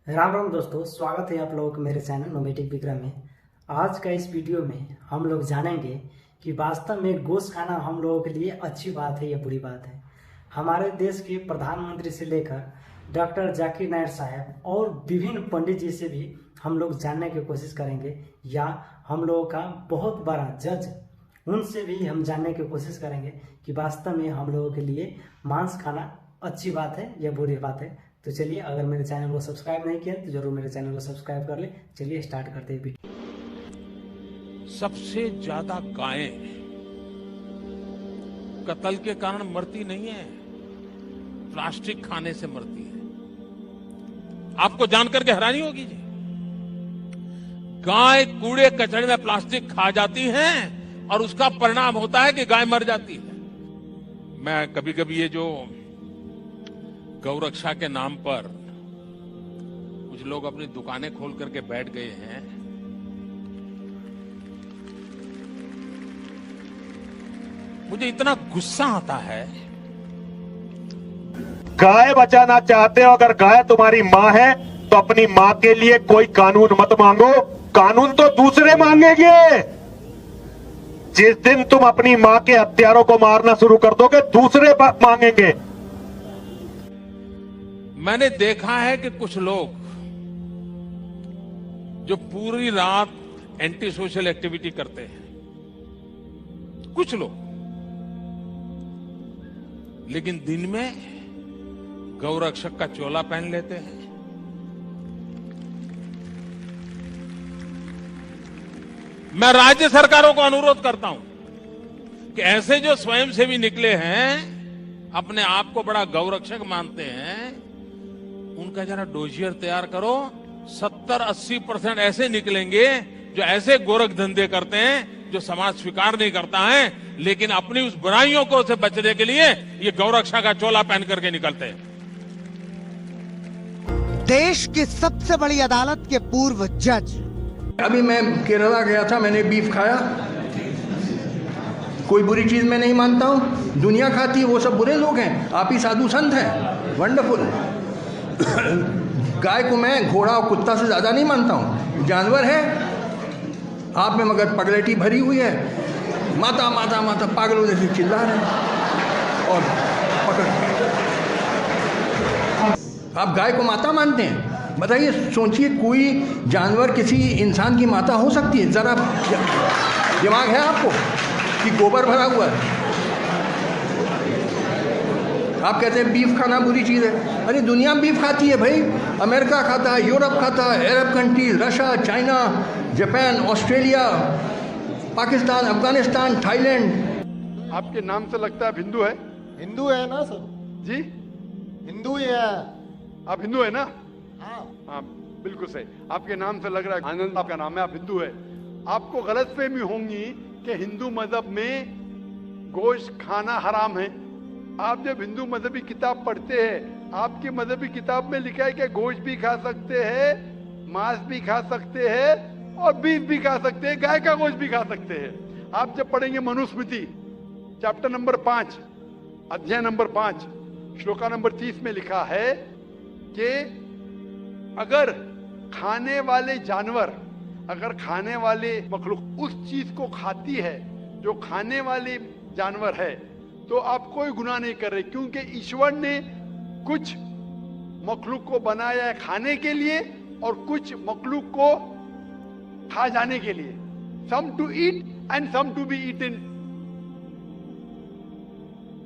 राम राम दोस्तों, स्वागत है आप लोगों को मेरे चैनल नोमेटिक विक्रम में। आज का इस वीडियो में हम लोग जानेंगे कि वास्तव में गोश्त खाना हम लोगों के लिए अच्छी बात है या बुरी बात है। हमारे देश के प्रधानमंत्री से लेकर डॉक्टर जाकिर नायक साहब और विभिन्न पंडित जी से भी हम लोग जानने की कोशिश करेंगे, या हम लोगों का बहुत बड़ा जज उनसे भी हम जानने की कोशिश करेंगे कि वास्तव में हम लोगों के लिए मांस खाना अच्छी बात है या बुरी बात है। तो चलिए, अगर मेरे चैनल को सब्सक्राइब नहीं किया तो जरूर मेरे चैनल को सब्सक्राइब कर ले। चलिए स्टार्ट करते हैं वीडियो। सबसे ज्यादा गायें कत्ल के कारण मरती नहीं है, प्लास्टिक खाने से मरती है। आपको जानकर के हैरानी होगी जी, गाय कूड़े कचरे में प्लास्टिक खा जाती है और उसका परिणाम होता है कि गाय मर जाती है। मैं कभी कभी ये जो गौरक्षा के नाम पर कुछ लोग अपनी दुकानें खोल करके बैठ गए हैं, मुझे इतना गुस्सा आता है। गाय बचाना चाहते हो, अगर गाय तुम्हारी मां है तो अपनी मां के लिए कोई कानून मत मांगो, कानून तो दूसरे मांगेंगे। जिस दिन तुम अपनी मां के हत्यारों को मारना शुरू कर दोगे, दूसरे मांगेंगे। मैंने देखा है कि कुछ लोग जो पूरी रात एंटी सोशल एक्टिविटी करते हैं, कुछ लोग, लेकिन दिन में गौरक्षक का चोला पहन लेते हैं। मैं राज्य सरकारों को अनुरोध करता हूं कि ऐसे जो स्वयंसेवी निकले हैं, अपने आप को बड़ा गौरक्षक मानते हैं, उनका जरा डोजियर तैयार करो। 70-80% ऐसे निकलेंगे जो ऐसे गोरख धंधे करते हैं जो समाज स्वीकार नहीं करता है, लेकिन अपनी उस बुराइयों को से बचने के लिए ये गौरक्षा का चोला पहन करके निकलते हैं। देश की सबसे बड़ी अदालत के पूर्व जज। अभी मैं केरला गया था, मैंने बीफ खाया, कोई बुरी चीज मैं नहीं मानता हूं। दुनिया खाती है, वो सब बुरे लोग हैं, आप ही साधु संत हैं। वंडरफुल। गाय को मैं घोड़ा और कुत्ता से ज्यादा नहीं मानता हूं, जानवर है। आप में मगर पगलेटी भरी हुई है, माता माता माता पागलों जैसे चिल्ला रहे हैं और पकड़। आप गाय को माता मानते हैं? बताइए, सोचिए, कोई जानवर किसी इंसान की माता हो सकती है? जरा दिमाग है आपको कि गोबर भरा हुआ है? आप कहते हैं बीफ खाना बुरी चीज़ है। अरे दुनिया बीफ खाती है भाई, अमेरिका खाता है, यूरोप खाता है, अरब countries, Russia, China, Japan, Australia, Pakistan, Afghanistan, Thailand. आपके नाम से लगता है आप हिंदू है? हिंदू है ना सर? जी, हिंदू ही है। आप हिंदू है ना? हाँ। हाँ, बिल्कुल सही। आपके नाम से लग रहा है आनंद आपका नाम है, आप हिंदू है। आपको गलतफहमी होंगी कि हिंदू मजहब में गोश्त खाना हराम है। आप जब हिंदू मजहबी किताब पढ़ते हैं, आपकी मजहबी किताब में लिखा है कि गोश्त भी खा सकते हैं, मांस भी खा सकते हैं और बीफ भी खा सकते हैं, गाय का गोश्त भी खा सकते हैं। आप जब पढ़ेंगे मनुस्मृति चैप्टर नंबर 5 अध्याय नंबर 5 श्लोका नंबर 30 में लिखा है कि अगर खाने वाले जानवर, अगर खाने वाले मखलूक उस चीज को खाती है जो खाने वाले जानवर है, तो आप कोई गुनाह नहीं कर रहे, क्योंकि ईश्वर ने कुछ मखलूक को बनाया है खाने के लिए और कुछ मखलूक को खा जाने के लिए। Some to eat and some to be eaten.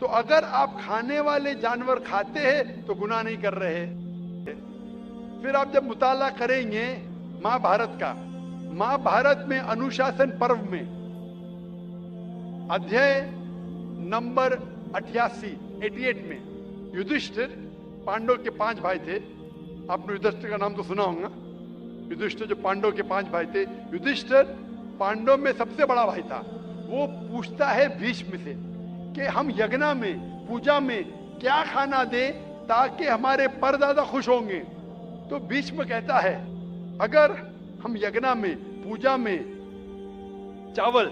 तो अगर आप खाने वाले जानवर खाते हैं तो गुनाह नहीं कर रहे। फिर आप जब मुताला करेंगे महाभारत का, महाभारत में अनुशासन पर्व में अध्याय नंबर 88 में युधिष्ठिर, पांडव के 5 भाई थे। आपने युधिष्ठिर का नाम तो सुना होगा। युधिष्ठिर जो पांडव के 5 भाई थे, युधिष्ठिर पांडव में सबसे बड़ा भाई था। वो पूछता है भीष्म से कि हम यज्ञ में, पूजा में क्या खाना दे ताकि हमारे परदादा खुश होंगे। तो भीष्म कहता है, अगर हम यज्ञ में, पूजा में चावल,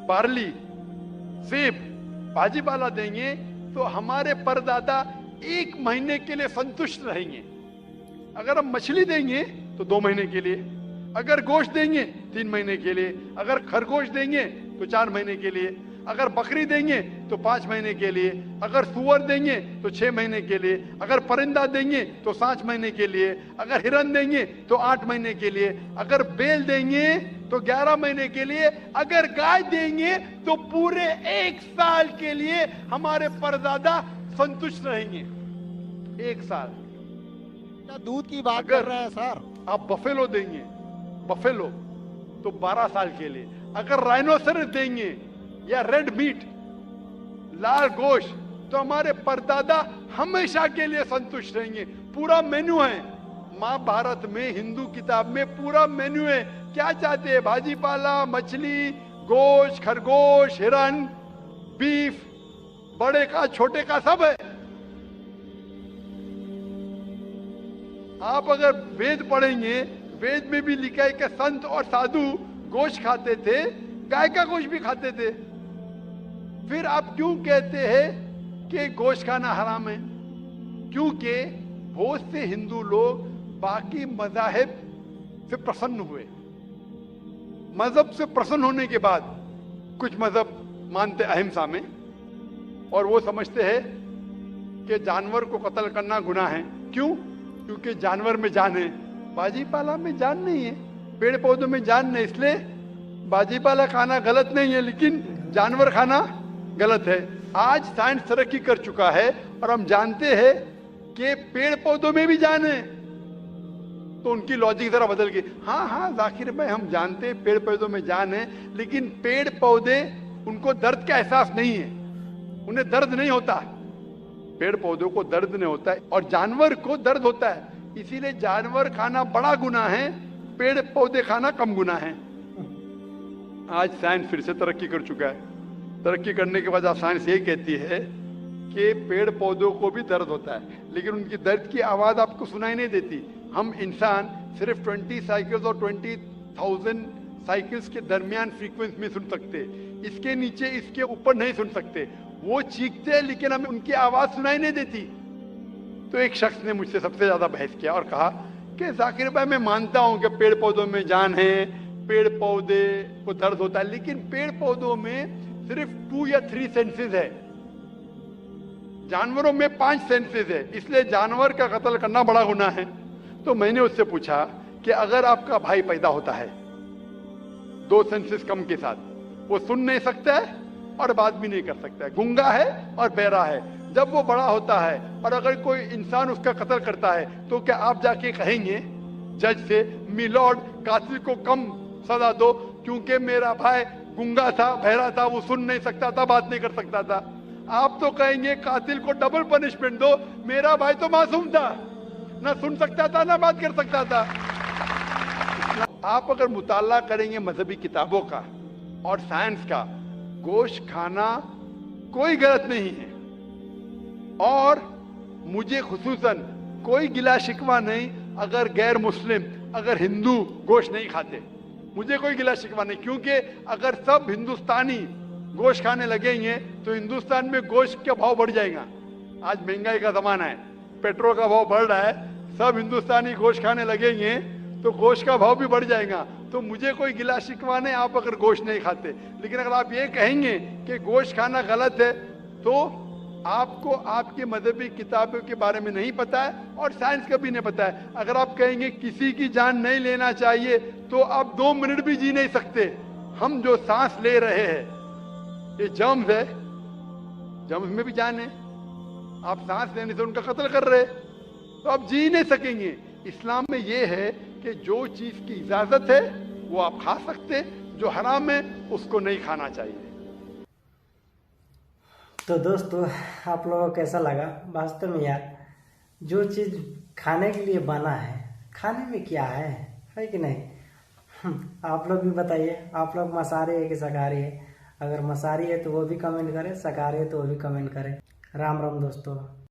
बार्ली, सेब, भाजीपाला देंगे तो हमारे परदादा 1 महीने के लिए संतुष्ट रहेंगे। अगर हम मछली देंगे तो 2 महीने के लिए, अगर गोश्त देंगे 3 महीने के लिए, अगर खरगोश देंगे तो 4 महीने के लिए, अगर बकरी देंगे तो 5 महीने के लिए, अगर सुअर देंगे तो 6 महीने के लिए, अगर परिंदा देंगे तो 7 महीने के लिए, अगर हिरन देंगे तो 8 महीने के लिए, अगर बैल देंगे तो 11 महीने के लिए, अगर गाय देंगे तो पूरे 1 साल के लिए हमारे परदादा संतुष्ट रहेंगे। 1 साल। दूध की बात कर रहे हैं सर। आप बफेलो देंगे, बफेलो तो 12 साल के लिए, अगर राइनोसरस देंगे या रेड मीट, लाल गोश्त, तो हमारे परदादा हमेशा के लिए संतुष्ट रहेंगे। पूरा मेन्यू है महाभारत में, हिंदू किताब में पूरा मेन्यू है। क्या चाहते हैं? भाजी पाला, मछली, गोश्त, खरगोश, हिरन, बीफ, बड़े का छोटे का सब है। आप अगर वेद पढ़ेंगे, वेद में भी लिखा है कि संत और साधु गोश्त खाते थे, गाय का गोश्त भी खाते थे। फिर आप क्यों कहते हैं कि गोश्त खाना हराम है? क्योंकि बहुत से हिंदू लोग बाकी मज़ाहिब से प्रसन्न हुए। मजहब से प्रसन्न होने के बाद कुछ मजहब मानते अहिंसा में, और वो समझते हैं कि जानवर को कत्ल करना गुनाह है। क्यों? क्योंकि जानवर में जान है, बाजी पाला में जान नहीं है, पेड़ पौधों में जान नहीं, इसलिए बाजी पाला खाना गलत नहीं है, लेकिन जानवर खाना गलत है। आज साइंस तरक्की कर चुका है और हम जानते हैं कि पेड़ पौधों में भी जान है, तो उनकी लॉजिक जरा बदल गई। हाँ जाकिर भाई, हम जानते हैं पेड़ पौधों में जान है, लेकिन पेड़ पौधे, उनको दर्द का एहसास नहीं है, उन्हें दर्द नहीं होता। पेड़ पौधों को दर्द नहीं होता है और जानवर को दर्द होता है, इसीलिए जानवर खाना बड़ा गुनाह है, पेड़ पौधे खाना कम गुनाह है। आज साइंस फिर से तरक्की कर चुका है। तरक्की करने के बाद साइंस ये कहती है कि पेड़ पौधों को भी दर्द होता है, लेकिन उनकी दर्द की आवाज आपको सुनाई नहीं देती। हम इंसान सिर्फ 20 साइकिल्स और 20,000 साइकिल्स के दरमियान फ्रीक्वेंसी में सुन सकते, इसके नीचे इसके ऊपर नहीं सुन सकते। वो चीखते हैं लेकिन हमें उनकी आवाज सुनाई नहीं देती। तो एक शख्स ने मुझसे सबसे ज्यादा बहस किया और कहा कि जाकिर भाई, मैं मानता हूं कि पेड़ पौधों में जान है, पेड़ पौधे को दर्द होता है, लेकिन पेड़ पौधों में सिर्फ 2 या 3 सेंसेस है, जानवरों में 5 सेंसेस है, इसलिए जानवर का कत्ल करना बड़ा गुनाह है। तो मैंने उससे पूछा कि अगर आपका भाई पैदा होता है 2 सेंसेस कम के साथ, वो सुन नहीं सकता है और बात भी नहीं कर सकता है, गूंगा है और बहरा है, जब वो बड़ा होता है और अगर कोई इंसान उसका कत्ल करता है, तो क्या आप जाके कहेंगे जज से, मिलॉर्ड कातिल को कम सजा दो क्योंकि मेरा भाई गूंगा था, बहरा था, वो सुन नहीं सकता था, बात नहीं कर सकता था? आप तो कहेंगे कातिल को डबल पनिशमेंट दो, मेरा भाई तो मासूम था, ना सुन सकता था ना बात कर सकता था। आप अगर मुताला करेंगे मजहबी किताबों का और साइंस का, गोश्त खाना कोई गलत नहीं है, और मुझे खुसूसन कोई गिला शिकवा नहीं अगर गैर मुस्लिम, अगर हिंदू गोश्त नहीं खाते, मुझे कोई गिला शिकवा नहीं। क्योंकि अगर सब हिंदुस्तानी गोश्त खाने लगेंगे तो हिंदुस्तान में गोश्त का भाव बढ़ जाएगा। आज महंगाई का जमाना है, पेट्रोल का भाव बढ़ रहा है, सब हिंदुस्तानी गोश्त खाने लगेंगे तो गोश्त का भाव भी बढ़ जाएगा। तो मुझे कोई गिला शिकवा नहीं आप अगर गोश्त नहीं खाते, लेकिन अगर आप ये कहेंगे कि गोश्त खाना गलत है तो आपको आपके मजहबी किताबों के बारे में नहीं पता है और साइंस का भी नहीं पता है। अगर आप कहेंगे किसी की जान नहीं लेना चाहिए तो आप 2 मिनट भी जी नहीं सकते। हम जो सांस ले रहे हैं ये जर्म्स है, जर्म्स में भी जान है, आप सांस लेने से उनका कत्ल कर रहे तो आप जी नहीं सकेंगे। इस्लाम में ये है कि जो चीज की इजाजत है वो आप खा सकते, जो हराम है उसको नहीं खाना चाहिए। तो दोस्तों, आप लोगों को कैसा लगा? वास्तव में यार, जो चीज़ खाने के लिए बना है, खाने में क्या है कि नहीं? आप लोग भी बताइए, आप लोग मांसाहारी है कि शाकाहारी है? अगर मांसाहारी है तो वो भी कमेंट करें, शाकाहारी है तो वो भी कमेंट करें। राम राम दोस्तों।